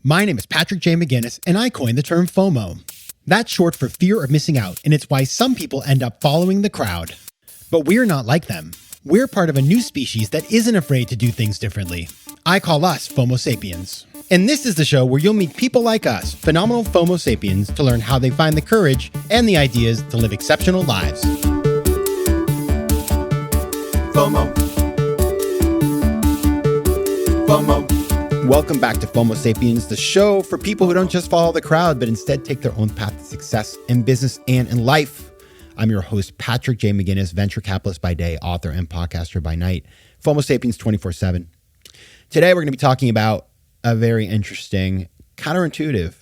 My name is Patrick J. McGinnis, and I coined the term FOMO. That's short for fear of missing out, and it's why some people end up following the crowd. But we're not like them. We're part of a new species that isn't afraid to do things differently. I call us FOMO Sapiens. And this is the show where you'll meet people like us, phenomenal FOMO Sapiens, to learn how they find the courage and the ideas to live exceptional lives. FOMO. FOMO. Welcome back to FOMO Sapiens, the show for people who don't just follow the crowd, but instead take their own path to success in business and in life. I'm your host, Patrick J. McGinnis, venture capitalist by day, author and podcaster by night. FOMO Sapiens 24/7. Today, we're going to be talking about a very interesting, counterintuitive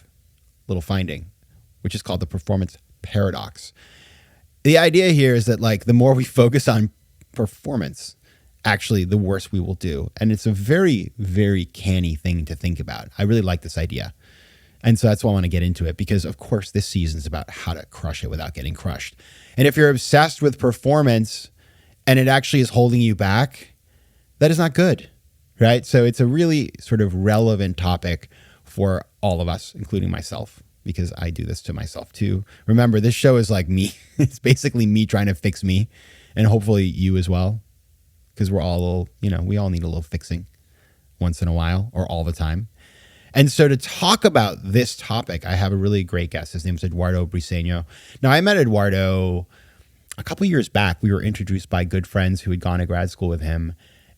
little finding, which is called the performance paradox. The idea here is that the more we focus on performance, actually the worse we will do. And it's a very, very canny thing to think about. I really like this idea. And so that's why I want to get into it, because of course this season is about how to crush it without getting crushed. And if you're obsessed with performance and it actually is holding you back, that is not good. Right? So it's a really sort of relevant topic for all of us, including myself, because I do this to myself too. Remember, this show is like me. It's basically me trying to fix me, and hopefully you as well, because we're all, we all need a little fixing once in a while or all the time. And so to talk about this topic, I have a really great guest. His name is Eduardo Briceño. Now, I met Eduardo a couple years back. We were introduced by good friends who had gone to grad school with him.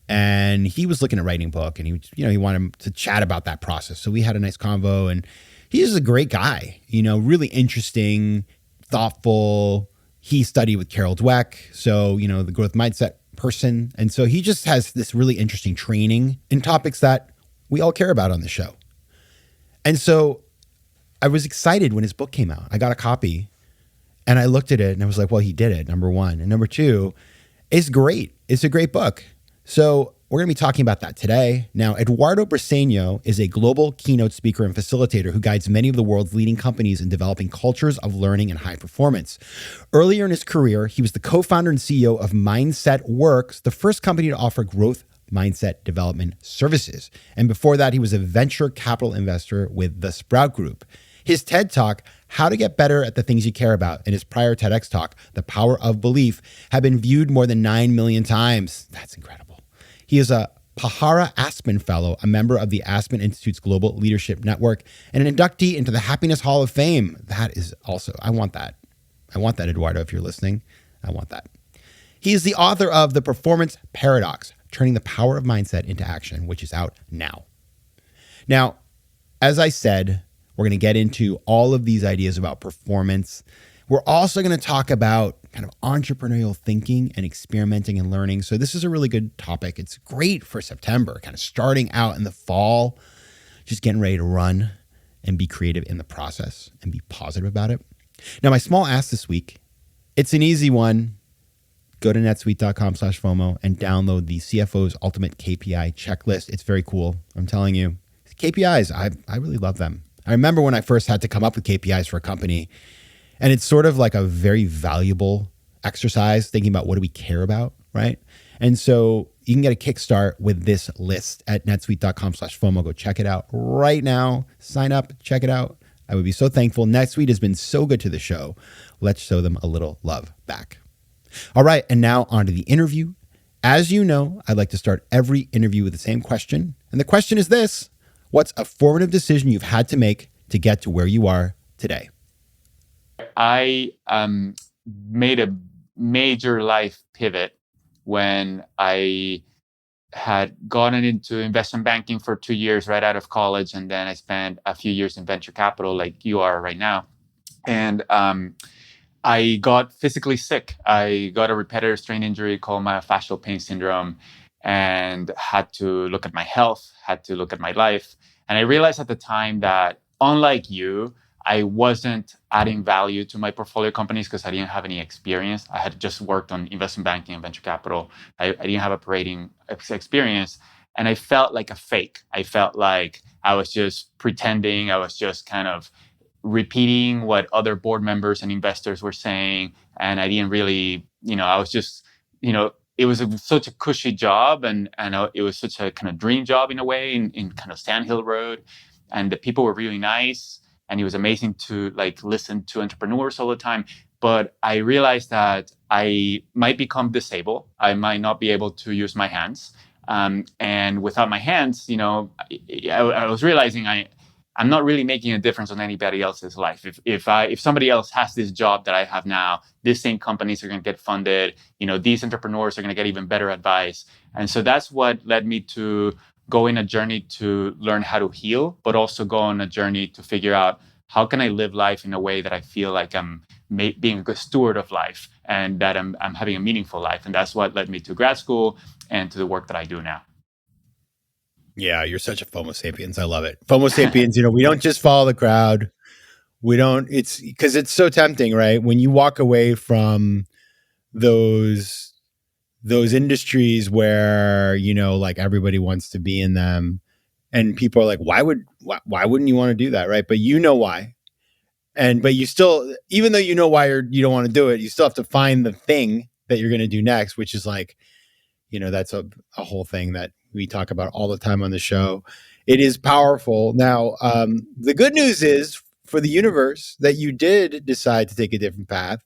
And he was looking at writing a book, and he wanted to chat about that process. So we had a nice convo, and he's a great guy, really interesting, thoughtful. He studied with Carol Dweck, so, the growth mindset person. And so he just has this really interesting training in topics that we all care about on the show. And so I was excited when his book came out. I got a copy, and I looked at it, and I was like, well, he did it, number one. And number two, it's great. It's a great book. So we're going to be talking about that today. Now, Eduardo Briceño is a global keynote speaker and facilitator who guides many of the world's leading companies in developing cultures of learning and high performance. Earlier in his career, he was the co-founder and CEO of Mindset Works, the first company to offer growth mindset development services. And before that, he was a venture capital investor with the Sprout Group. His TED Talk, How to Get Better at the Things You Care About, and his prior TEDx talk, The Power of Belief, have been viewed more than 9 million times. That's incredible. He is a Pahara Aspen Fellow, a member of the Aspen Institute's Global Leadership Network, and an inductee into the Happiness Hall of Fame. That is also, I want that. I want that, Eduardo, if you're listening. I want that. He is the author of The Performance Paradox, Turning the Power of Mindset into Action, which is out now. Now, as I said, we're going to get into all of these ideas about performance. We're also going to talk about kind of entrepreneurial thinking and experimenting and learning. So this is a really good topic. It's great for September, kind of starting out in the fall, just getting ready to run and be creative in the process and be positive about it. Now, my small ask this week, it's an easy one. Go to netsuite.com/FOMO and download the CFO's Ultimate KPI Checklist. It's very cool. I'm telling you, KPIs, I really love them. I remember when I first had to come up with KPIs for a company, and it's sort of like a very valuable exercise, thinking about what do we care about, right? And so you can get a kickstart with this list at netsuite.com/FOMO. Go check it out right now. Sign up, check it out. I would be so thankful. NetSuite has been so good to the show. Let's show them a little love back. All right, and now on to the interview. As you know, I'd like to start every interview with the same question. And the question is this: what's a formative decision you've had to make to get to where you are today? I made a major life pivot when I had gotten into investment banking for 2 years right out of college. And then I spent a few years in venture capital like you are right now. And I got physically sick. I got a repetitive strain injury called myofascial pain syndrome, and had to look at my health, had to look at my life. And I realized at the time that, unlike you, I wasn't adding value to my portfolio companies because I didn't have any experience. I had just worked on investment banking and venture capital. I didn't have operating experience. And I felt like a fake. I felt like I was just pretending. I was just kind of repeating what other board members and investors were saying. And I didn't really, I was just, it was such a cushy job. And it was such a kind of dream job in a way in kind of Sand Hill Road. and the people were really nice, and it was amazing to like listen to entrepreneurs all the time. But I realized that I might become disabled. I might not be able to use my hands. And without my hands, I was realizing I'm not really making a difference on anybody else's life. If somebody else has this job that I have now, these same companies are going to get funded. These entrepreneurs are going to get even better advice. And so that's what led me to go in a journey to learn how to heal, but also go on a journey to figure out how can I live life in a way that I feel like I'm being a good steward of life and that I'm having a meaningful life. And that's what led me to grad school and to the work that I do now. Yeah, you're such a FOMO sapiens. I love it. FOMO sapiens, we don't just follow the crowd. It's because it's so tempting, right? When you walk away from those industries where, like everybody wants to be in them and people are like, why wouldn't you want to do that? Right. But you know why. But you still, even though you know why you don't want to do it, you still have to find the thing that you're going to do next, which is like, that's a whole thing that we talk about all the time on the show. It is powerful. Now, the good news is for the universe that you did decide to take a different path,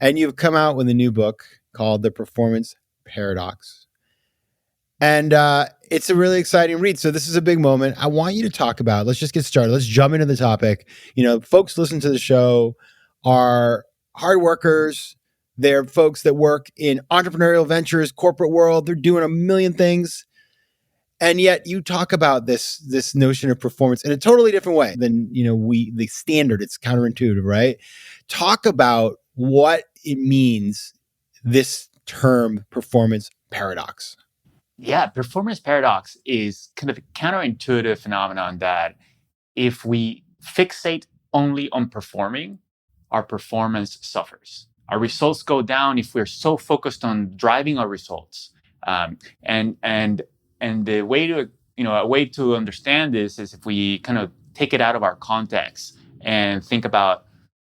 and you've come out with a new book called The Performance Paradox. And it's a really exciting read. So this is a big moment. I want you to talk about, let's just get started. Let's jump into the topic. Folks listen to the show are hard workers. They're folks that work in entrepreneurial ventures, corporate world. They're doing a million things. And yet you talk about this notion of performance in a totally different way than, the standard. It's counterintuitive, right? Talk about what it means, this term performance paradox. Yeah, performance paradox is kind of a counterintuitive phenomenon that if we fixate only on performing, our performance suffers. Our results go down if we're so focused on driving our results. And the way to a way to understand this is if we kind of take it out of our context and think about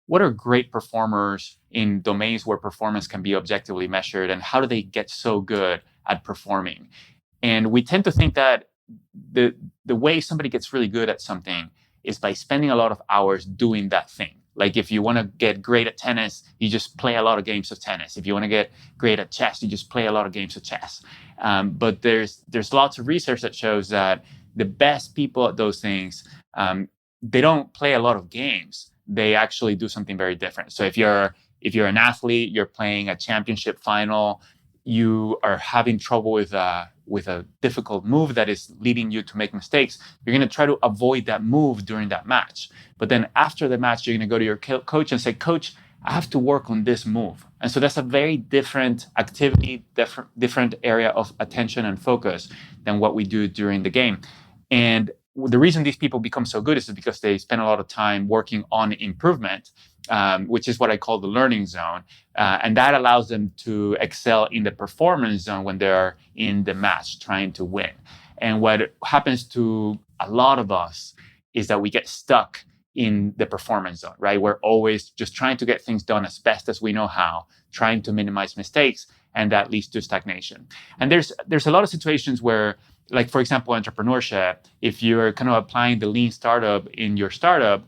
what are great performers in domains where performance can be objectively measured, and how do they get so good at performing? And we tend to think that the way somebody gets really good at something is by spending a lot of hours doing that thing. Like if you want to get great at tennis, you just play a lot of games of tennis. If you want to get great at chess, you just play a lot of games of chess. But there's lots of research that shows that the best people at those things, they don't play a lot of games. They actually do something very different. So if you're an athlete, you're playing a championship final, you are having trouble with a difficult move that is leading you to make mistakes, you're going to try to avoid that move during that match. But then after the match, you're going to go to your coach and say, Coach, I have to work on this move. And so that's a very different activity, different area of attention and focus than what we do during the game. And the reason these people become so good is because they spend a lot of time working on improvement, which is what I call the learning zone. And that allows them to excel in the performance zone when they're in the match trying to win. And what happens to a lot of us is that we get stuck in the performance zone, right? We're always just trying to get things done as best as we know how, trying to minimize mistakes, and that leads to stagnation. And there's a lot of situations where, like, for example, entrepreneurship, if you're kind of applying the lean startup in your startup,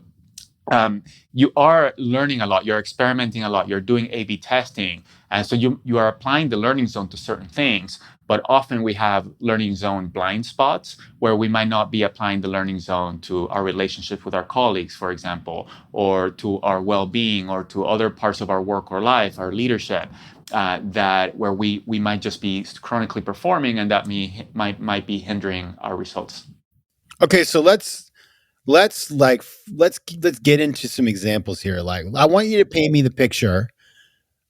you are learning a lot, you're experimenting a lot, you're doing A/B testing. And so you are applying the learning zone to certain things, but often we have learning zone blind spots where we might not be applying the learning zone to our relationships with our colleagues, for example, or to our well-being, or to other parts of our work or life, our leadership, that where we might just be chronically performing, and that might be hindering our results. Okay, so let's get into some examples here. Like, I want you to paint me the picture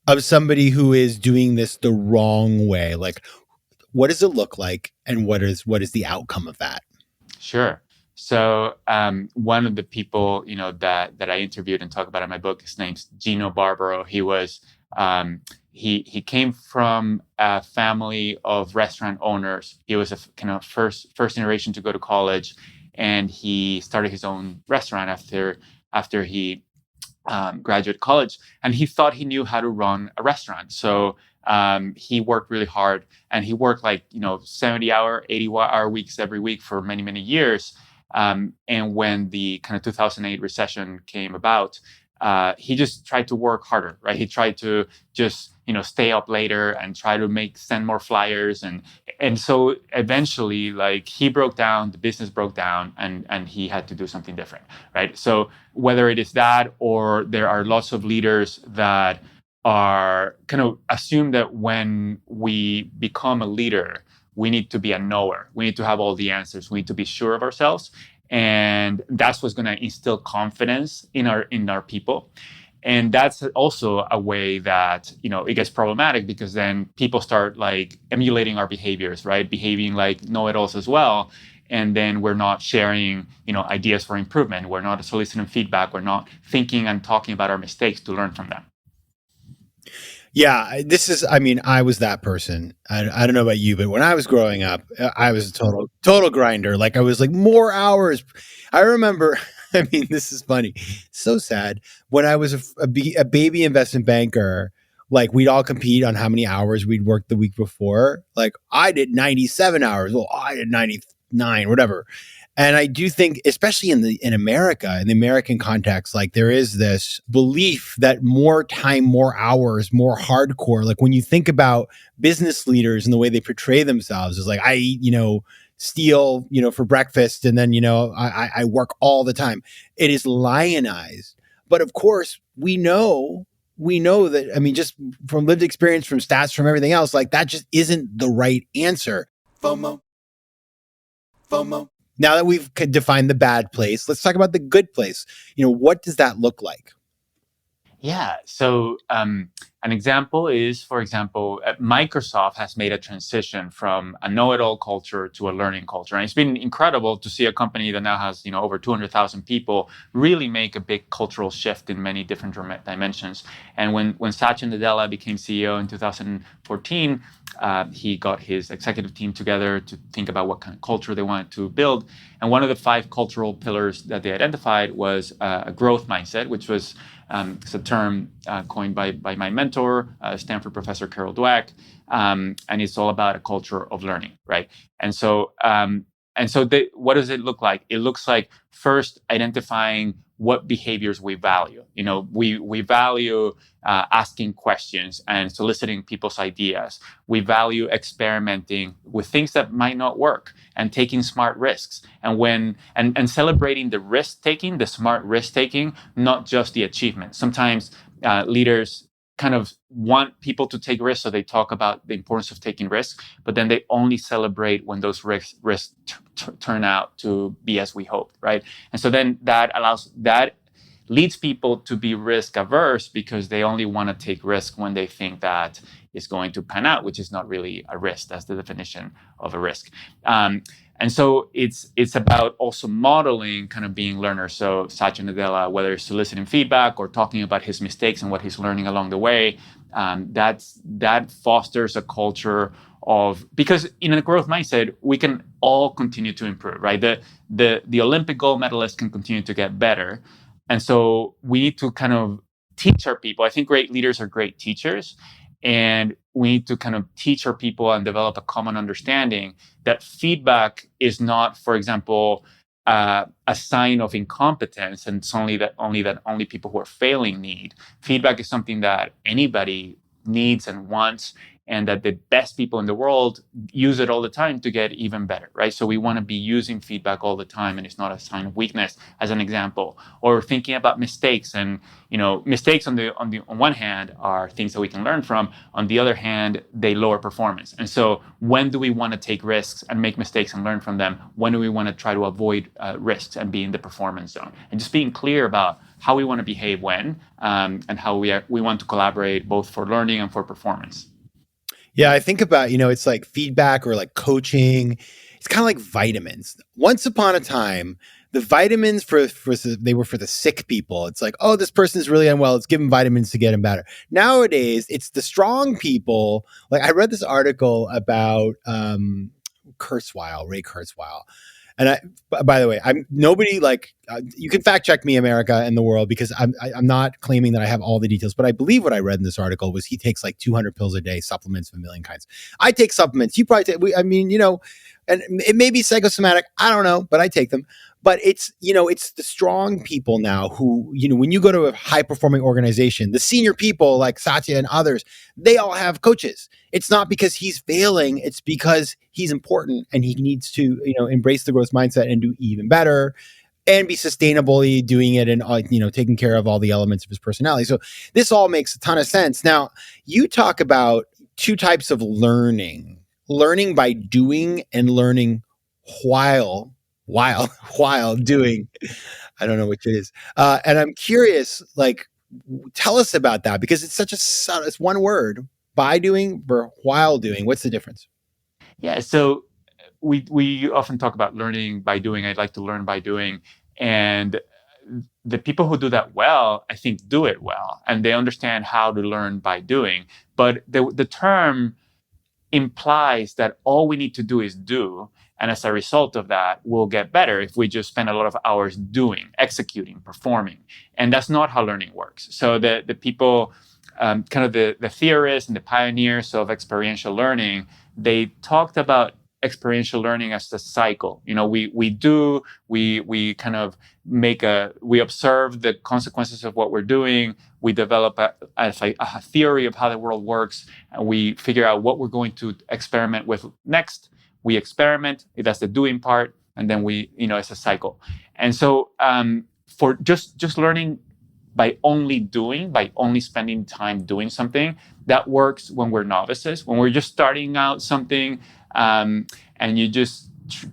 of somebody who is doing this the wrong way. Like, what does it look like, and what is the outcome of that? Sure. So one of the people that I interviewed and talk about in my book, his name's Gino Barbaro. He was he came from a family of restaurant owners. He was a kind of first generation to go to college, and he started his own restaurant after he graduated college, and he thought he knew how to run a restaurant. So he worked really hard, and he worked 70-hour, 80-hour weeks every week for many, many years. And when the kind of 2008 recession came about, he just tried to work harder, right? He tried to just stay up later and try to send more flyers, and so eventually, like, he broke down, the business broke down, and he had to do something different, right? So whether it is that, or there are lots of leaders that are kind of assume that when we become a leader, we need to be a knower, we need to have all the answers, we need to be sure of ourselves, and that's what's going to instill confidence in our people. And that's also a way that it gets problematic, because then people start like emulating our behaviors, right? Behaving like know-it-alls as well. And then we're not sharing ideas for improvement, we're not soliciting feedback, we're not thinking and talking about our mistakes to learn from them. Yeah, I was that person. I don't know about you, but when I was growing up, I was a total grinder. Like, I was like, more hours. I remember, this is funny. So sad. When I was a baby investment banker, like, we'd all compete on how many hours we'd worked the week before. Like, I did 97 hours. Well, I did 99, whatever. And I do think, especially in America, in the American context, like, there is this belief that more time, more hours, more hardcore. Like, when you think about business leaders and the way they portray themselves, is like, I eat, steel, for breakfast, and then, I work all the time. It is lionized. But of course, we know that, just from lived experience, from stats, from everything else, like, that just isn't the right answer. FOMO. Now that we've defined the bad place, let's talk about the good place. What does that look like? Yeah. So an example is, for example, Microsoft has made a transition from a know-it-all culture to a learning culture. And it's been incredible to see a company that now has, over 200,000 people really make a big cultural shift in many different dimensions. And when Satya Nadella became CEO in 2014, he got his executive team together to think about what kind of culture they wanted to build. And one of the 5 cultural pillars that they identified was a growth mindset, which was it's a term coined by my mentor, Stanford professor Carol Dweck, and it's all about a culture of learning, right? And so what does it look like? It looks like first identifying what behaviors we value. We value asking questions and soliciting people's ideas. We value experimenting with things that might not work and taking smart risks. And celebrating the risk taking, the smart risk taking, not just the achievement. Sometimes leaders kind of want people to take risks, so they talk about the importance of taking risks, but then they only celebrate when those risks turn out to be as we hoped, right? And so then that leads people to be risk averse, because they only want to take risk when they think that it's going to pan out, which is not really a risk. That's the definition of a risk. And so it's about also modeling kind of being learners. So Satya Nadella, whether it's soliciting feedback or talking about his mistakes and what he's learning along the way, that fosters a culture of, because in a growth mindset, we can all continue to improve, right? The Olympic gold medalists can continue to get better. And so we need to kind of teach our people. I think great leaders are great teachers. And we need to kind of teach our people and develop a common understanding that feedback is not, for example, a sign of incompetence, and it's only people who are failing need. Feedback is something that anybody needs and wants, and that the best people in the world use it all the time to get even better, right? So we want to be using feedback all the time, and it's not a sign of weakness, as an example. Or thinking about mistakes, and mistakes on one hand are things that we can learn from. On the other hand, they lower performance. And so when do we want to take risks and make mistakes and learn from them? When do we want to try to avoid risks and be in the performance zone? And just being clear about how we want to behave when, and how we want to collaborate both for learning and for performance. Yeah, I think about, it's like feedback or like coaching. It's kind of like vitamins. Once upon a time, the vitamins they were for the sick people. It's like, oh, this person is really unwell, let's give them vitamins to get him better. Nowadays, it's the strong people. Like, I read this article about Ray Kurzweil. And by the way, I'm nobody like you can fact check me, America, and the world, because I'm not claiming that I have all the details, but I believe what I read in this article was he takes like 200 pills a day, supplements of a million kinds. I take supplements. You probably take. and it may be psychosomatic, I don't know, but I take them. But it's, it's the strong people now who, when you go to a high performing organization, the senior people like Satya and others, they all have coaches. It's not because he's failing, it's because he's important and he needs to, embrace the growth mindset and do even better and be sustainably doing it and, taking care of all the elements of his personality. So this all makes a ton of sense. Now, you talk about two types of learning by doing and learning while doing. I don't know which it is. And I'm curious, tell us about that, because it's it's one word, by doing or while doing. What's the difference? Yeah. So we often talk about learning by doing. I'd like to learn by doing. And the people who do that well, I think, do it well, and they understand how to learn by doing. But the term implies that all we need to do is do. And as a result of that, we'll get better if we just spend a lot of hours doing, executing, performing. And that's not how learning works. So the people, kind of the theorists and the pioneers of experiential learning, they talked about experiential learning as a cycle. We kind of we observe the consequences of what we're doing. We develop a theory of how the world works, and we figure out what we're going to experiment with next. We experiment, that's the doing part, and then it's a cycle. And so for just learning by only doing, by only spending time doing something, that works when we're novices, when we're just starting out something, and you just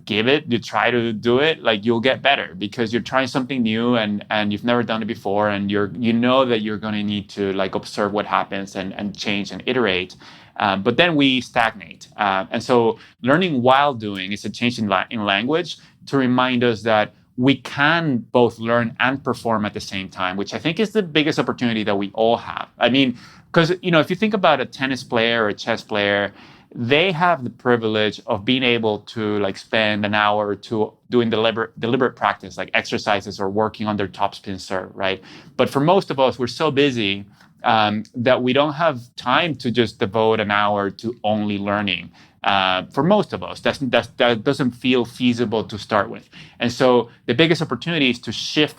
you try to do it, you'll get better because you're trying something new and you've never done it before, and you know that you're going to need to observe what happens and change and iterate. But then we stagnate. And so learning while doing is a change in language to remind us that we can both learn and perform at the same time, which I think is the biggest opportunity that we all have. I mean, because, if you think about a tennis player or a chess player, they have the privilege of being able to spend an hour or two doing deliberate practice, like exercises or working on their topspin serve, right? But for most of us, we're so busy that we don't have time to just devote an hour to only learning. For most of us, that doesn't feel feasible to start with. And so the biggest opportunity is to shift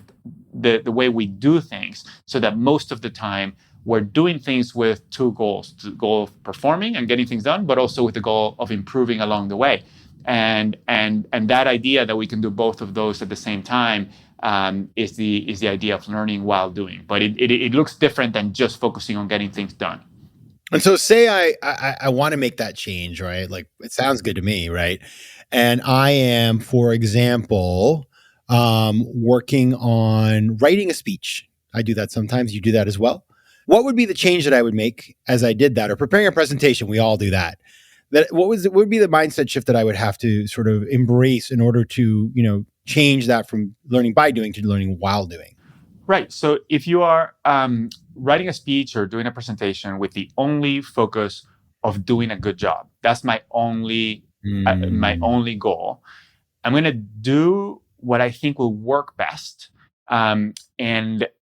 the way we do things so that most of the time we're doing things with two goals: the goal of performing and getting things done, but also with the goal of improving along the way. And that idea that we can do both of those at the same time is the idea of learning while doing. But it looks different than just focusing on getting things done. And so say I want to make that change, right? It sounds good to me, right? And I am, for example, working on writing a speech. I do that sometimes. You do that as well. What would be the change that I would make as I did that, or preparing a presentation? We all do that. What would be the mindset shift that I would have to sort of embrace in order to, change that from learning by doing to learning while doing? Right. So if you are writing a speech or doing a presentation with the only focus of doing a good job, that's my only goal. I'm going to do what I think will work best, and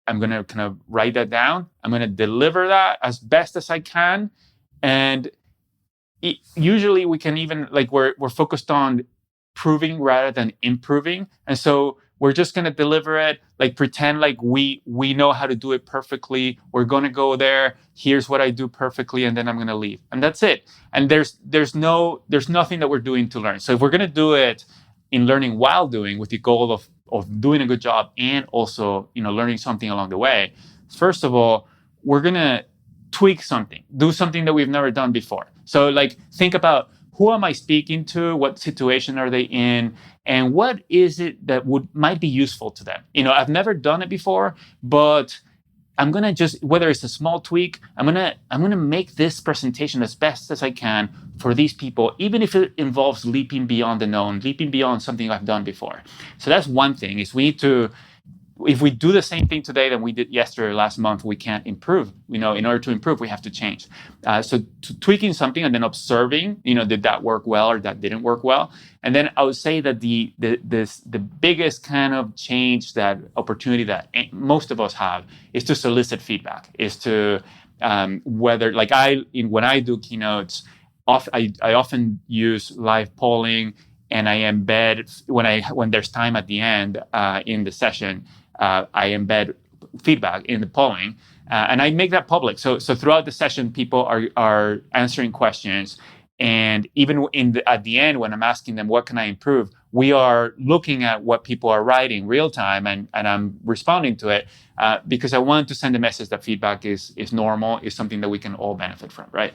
I'm going to kind of write that down. I'm going to deliver that as best as I can, and usually we can even we're focused on proving rather than improving, and so we're just going to deliver it, pretend we know how to do it perfectly. We're going to go there. Here's what I do perfectly, and then I'm going to leave, and that's it. And there's nothing that we're doing to learn. So if we're going to do it in learning while doing, with the goal of doing a good job and also learning something along the way, first of all, we're going to tweak something, do something that we've never done before. So think about, who am I speaking to? What situation are they in? And what is it that might be useful to them? I've never done it before, but I'm gonna just, whether it's a small tweak, I'm gonna make this presentation as best as I can for these people, even if it involves leaping beyond the known, leaping beyond something I've done before. So that's one thing, is we need to, if we do the same thing today than we did yesterday or last month, we can't improve. In order to improve, we have to change. So tweaking something and then observing, did that work well or that didn't work well? And then I would say that the biggest kind of change, that opportunity that most of us have, is to solicit feedback. Is to whether when I do keynotes, I often use live polling. and I embed when there's time at the end in the session, I embed feedback in the polling, and I make that public. So throughout the session, people are answering questions, and even at the end, when I'm asking them what can I improve, we are looking at what people are writing real time, and I'm responding to it because I want to send a message that feedback is normal, is something that we can all benefit from, right?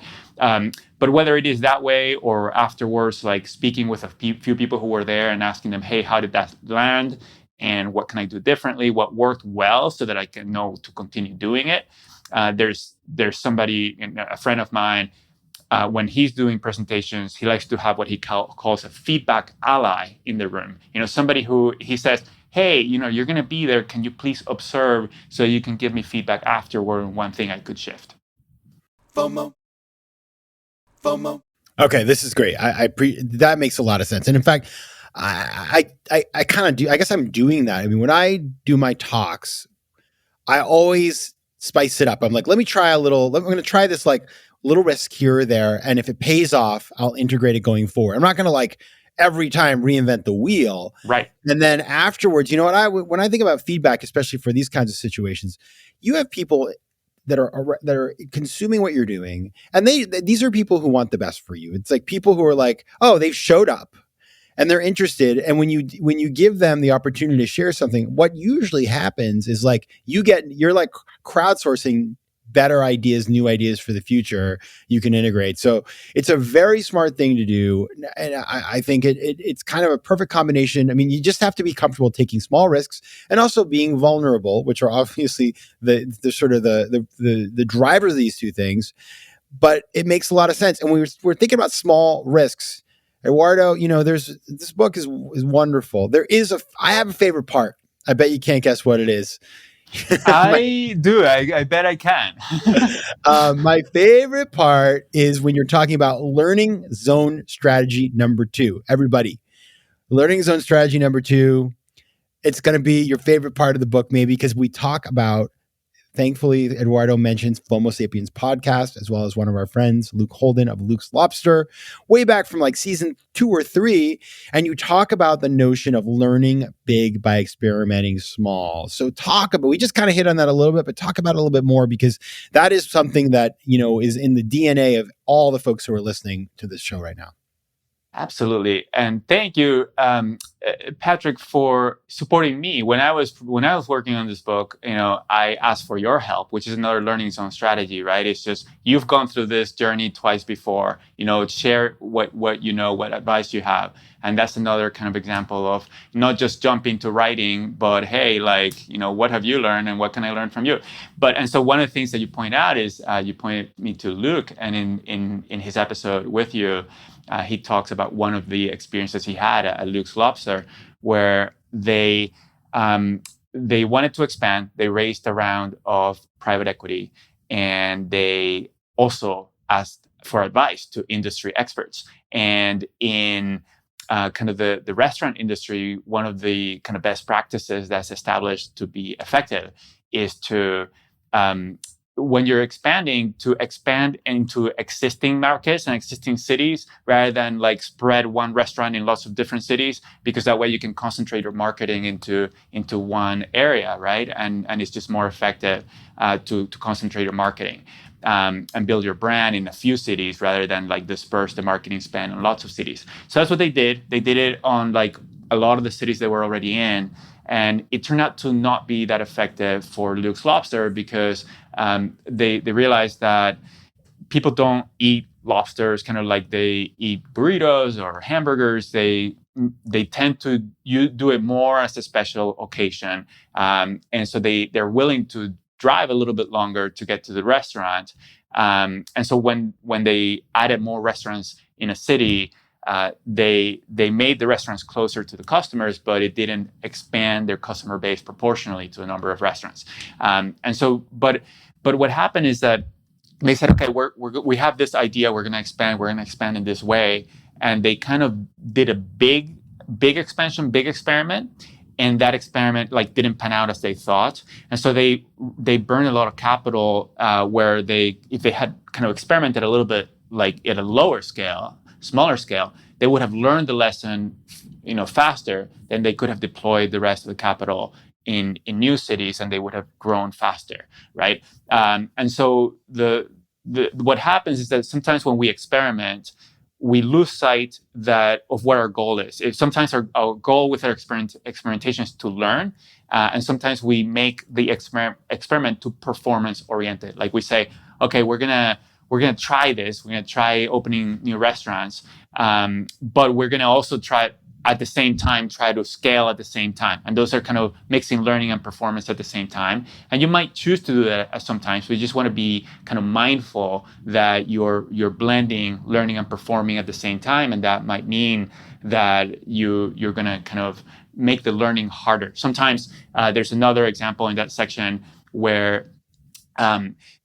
But whether it is that way or afterwards, like speaking with a few people who were there and asking them, hey, how did that land? And what can I do differently? What worked well so that I can know to continue doing it? There's somebody, a friend of mine, when he's doing presentations, he likes to have what he calls a feedback ally in the room. Somebody who he says, hey, you're going to be there. Can you please observe so you can give me feedback afterward on one thing I could shift? FOMO. Okay, this is great. That makes a lot of sense. And in fact, I kind of do. I guess I'm doing that. I mean, when I do my talks, I always spice it up. I'm like, let me try a little. I'm going to try this like little risk here or there, and if it pays off, I'll integrate it going forward. I'm not going to like every time reinvent the wheel. Right. And then afterwards, when I think about feedback, especially for these kinds of situations, you have people that are consuming what you're doing, and these are people who want the best for you. It's like people who are like, oh, they've showed up and they're interested. And when you give them the opportunity to share something, what usually happens is like you're like crowdsourcing better ideas, new ideas for the future you can integrate. So it's a very smart thing to do. And I think it's kind of a perfect combination. I mean, you just have to be comfortable taking small risks and also being vulnerable, which are obviously the sort of the drivers of these two things. But it makes a lot of sense. And we're thinking about small risks. Eduardo, this book is wonderful. I have a favorite part. I bet you can't guess what it is. I do. I bet I can. My favorite part is when you're talking about learning zone strategy number 2. Everybody, learning zone strategy number 2. It's going to be your favorite part of the book, maybe, because we talk about, thankfully, Eduardo mentions FOMO Sapiens podcast, as well as one of our friends, Luke Holden of Luke's Lobster, way back from like season 2 or 3. And you talk about the notion of learning big by experimenting small. So we just kind of hit on that a little bit, but talk about it a little bit more, because that is something that, is in the DNA of all the folks who are listening to this show right now. Absolutely, and thank you, Patrick, for supporting me. When I was working on this book, I asked for your help, which is another learning zone strategy, right? It's just you've gone through this journey twice before. Share what you know, what advice you have, and that's another kind of example of not just jumping to writing, but hey, what have you learned, and what can I learn from you? And so one of the things that you point out is you pointed me to Luke, and in his episode with you. He talks about one of the experiences he had at Luke's Lobster, where they wanted to expand. They raised a round of private equity, and they also asked for advice to industry experts. And in kind of the restaurant industry, one of the kind of best practices that's established to be effective is to when you're expanding, to expand into existing markets and existing cities rather than like spread one restaurant in lots of different cities, because that way you can concentrate your marketing into one area, right? And it's just more effective to concentrate your marketing and build your brand in a few cities rather than like disperse the marketing spend on lots of cities. So that's what they did. They did it on like a lot of the cities they were already in. And it turned out to not be that effective for Luke's Lobster, because they realized that people don't eat lobsters kind of like they eat burritos or hamburgers. They tend to do it more as a special occasion, and so they're willing to drive a little bit longer to get to the restaurant. And so when they added more restaurants in a city, they made the restaurants closer to the customers, but it didn't expand their customer base proportionally to the number of restaurants. And so, but what happened is that they said, okay, we have this idea, we're going to expand in this way, and they kind of did a big expansion, big experiment. And that experiment didn't pan out as they thought, and so they burned a lot of capital. Where if they had kind of experimented a little bit like at a smaller scale, they would have learned the lesson, faster, then they could have deployed the rest of the capital in new cities, and they would have grown faster, right? And so what happens is that sometimes when we experiment, we lose sight of what our goal is. Sometimes our goal with our experimentation is to learn, and sometimes we make the experiment to performance oriented. Like we say, okay, we're gonna try this. We're gonna try opening new restaurants, but we're gonna also try at the same time try to scale at the same time. And those are kind of mixing learning and performance at the same time. And you might choose to do that sometimes. We just want to be kind of mindful that you're blending learning and performing at the same time, and that might mean that you're going to kind of make the learning harder. Sometimes there's another example in that section where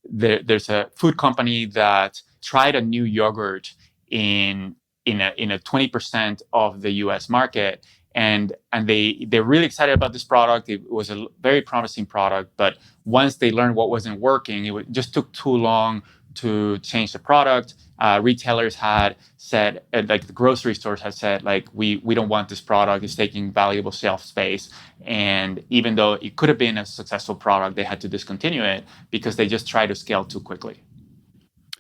there's a food company that tried a new yogurt in a 20% of the US market, and they're really excited about this product. It was a very promising product, but once they learned what wasn't working, it just took too long to change the product. Retailers had said, like the grocery stores had said, like we don't want this product. It's taking valuable shelf space. And even though it could have been a successful product, they had to discontinue it because they just tried to scale too quickly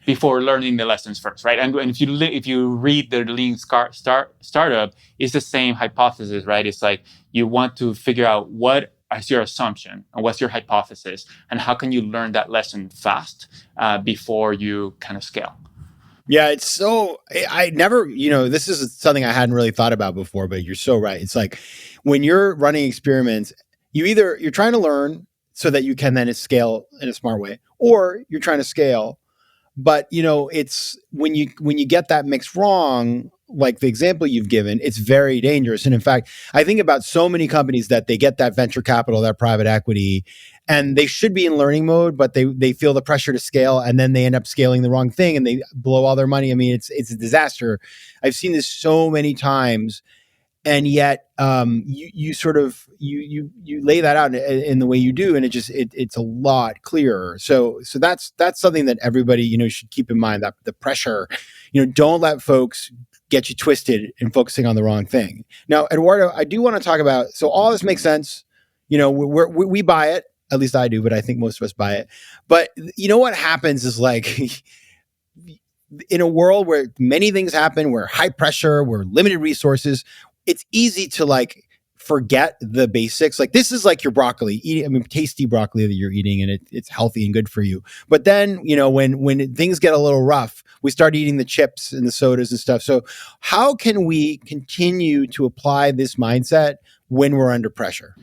before learning the lessons first, right? And if you read the Lean Startup, it's the same hypothesis, right? It's like you want to figure out what is your assumption and what's your hypothesis, and how can you learn that lesson fast before you kind of scale. Yeah, it's so, I never, this is something I hadn't really thought about before, but you're so right. It's like when you're running experiments, you're trying to learn so that you can then scale in a smart way, or you're trying to scale. But it's when you get that mix wrong, like the example you've given, it's very dangerous. And in fact, I think about so many companies that they get that venture capital, that private equity, and they should be in learning mode, but they feel the pressure to scale, and then they end up scaling the wrong thing and they blow all their money. I mean, it's a disaster. I've seen this so many times. And yet, you sort of you lay that out in the way you do, and it's a lot clearer. So that's something that everybody should keep in mind, that the pressure, don't let folks get you twisted in focusing on the wrong thing. Now, Eduardo, I do want to talk about. So all this makes sense. We buy it. At least I do, but I think most of us buy it. But what happens is like. In a world where many things happen, we're high pressure, we're limited resources, it's easy to like forget the basics. Like this is like your broccoli, tasty broccoli that you're eating, and it's healthy and good for you. But then, when things get a little rough, we start eating the chips and the sodas and stuff. So how can we continue to apply this mindset when we're under pressure?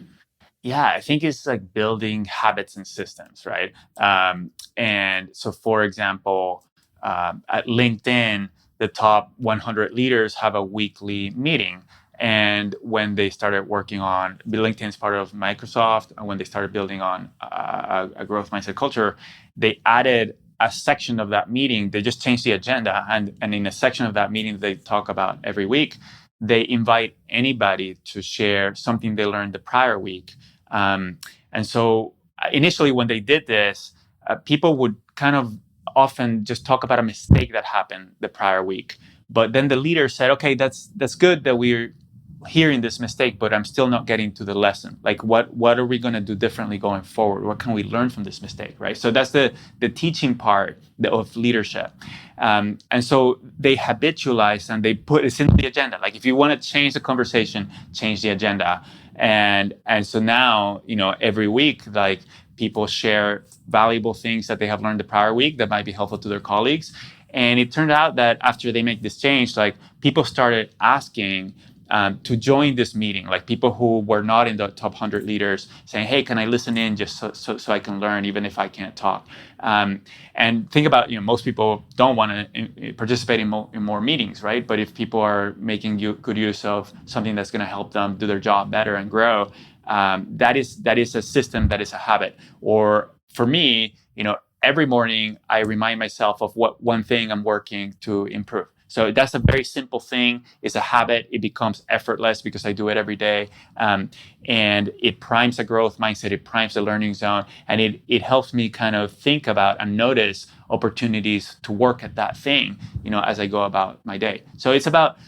Yeah, I think it's like building habits and systems, right? And so, for example, at LinkedIn, the top 100 leaders have a weekly meeting. And when they started working on, LinkedIn is part of Microsoft, and when they started building on a growth mindset culture, they added a section of that meeting. They just changed the agenda. And in a section of that meeting they talk about every week, they invite anybody to share something they learned the prior week. And so initially when they did this, people would kind of often just talk about a mistake that happened the prior week. But then the leader said, okay, that's good that we're hearing this mistake, but I'm still not getting to the lesson. Like what are we going to do differently going forward? What can we learn from this mistake, right? So that's the teaching part of leadership. And so they habitualize and they put it in the agenda. Like if you want to change the conversation, change the agenda. And so now, every week, like people share valuable things that they have learned the prior week that might be helpful to their colleagues. And it turned out that after they make this change, like people started asking to join this meeting, like people who were not in the top 100 leaders saying, hey, can I listen in just so I can learn, even if I can't talk? And think about, most people don't want to participate in more meetings, right? But if people are making good use of something that's going to help them do their job better and grow, that is a system, that is a habit. Or for me, every morning I remind myself of what one thing I'm working to improve. So that's a very simple thing. It's a habit. It becomes effortless because I do it every day. And it primes a growth mindset. It primes the learning zone. And it helps me kind of think about and notice opportunities to work at that thing, as I go about my day. So it's about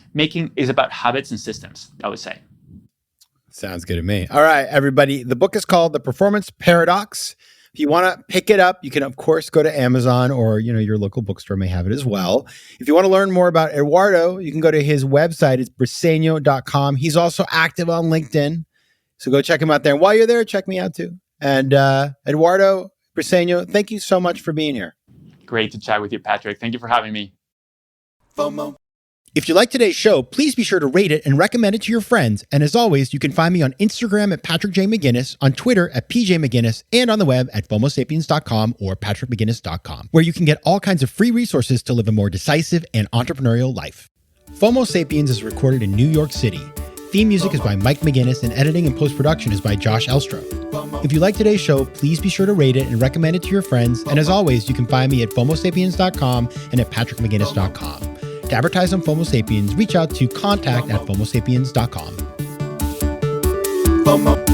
habits and systems, I would say. Sounds good to me. All right, everybody. The book is called The Performance Paradox. If you want to pick it up, you can, of course, go to Amazon, or, your local bookstore may have it as well. If you want to learn more about Eduardo, you can go to his website. It's briceño.com. He's also active on LinkedIn. So go check him out there. And while you're there, check me out too. And Eduardo Briceño, thank you so much for being here. Great to chat with you, Patrick. Thank you for having me. FOMO. If you like today's show, please be sure to rate it and recommend it to your friends. And as always, you can find me on Instagram at Patrick J. McGinnis, on Twitter at PJ McGinnis, and on the web at FOMOSapiens.com or PatrickMcGinnis.com, where you can get all kinds of free resources to live a more decisive and entrepreneurial life. FOMO Sapiens is recorded in New York City. Theme music is by Mike McGinnis, and editing and post-production is by Josh Elstro. If you like today's show, please be sure to rate it and recommend it to your friends. And as always, you can find me at FOMOSapiens.com and at PatrickMcGinnis.com. To advertise on FOMO Sapiens, reach out to contact@FOMOSapiens.com. FOMO.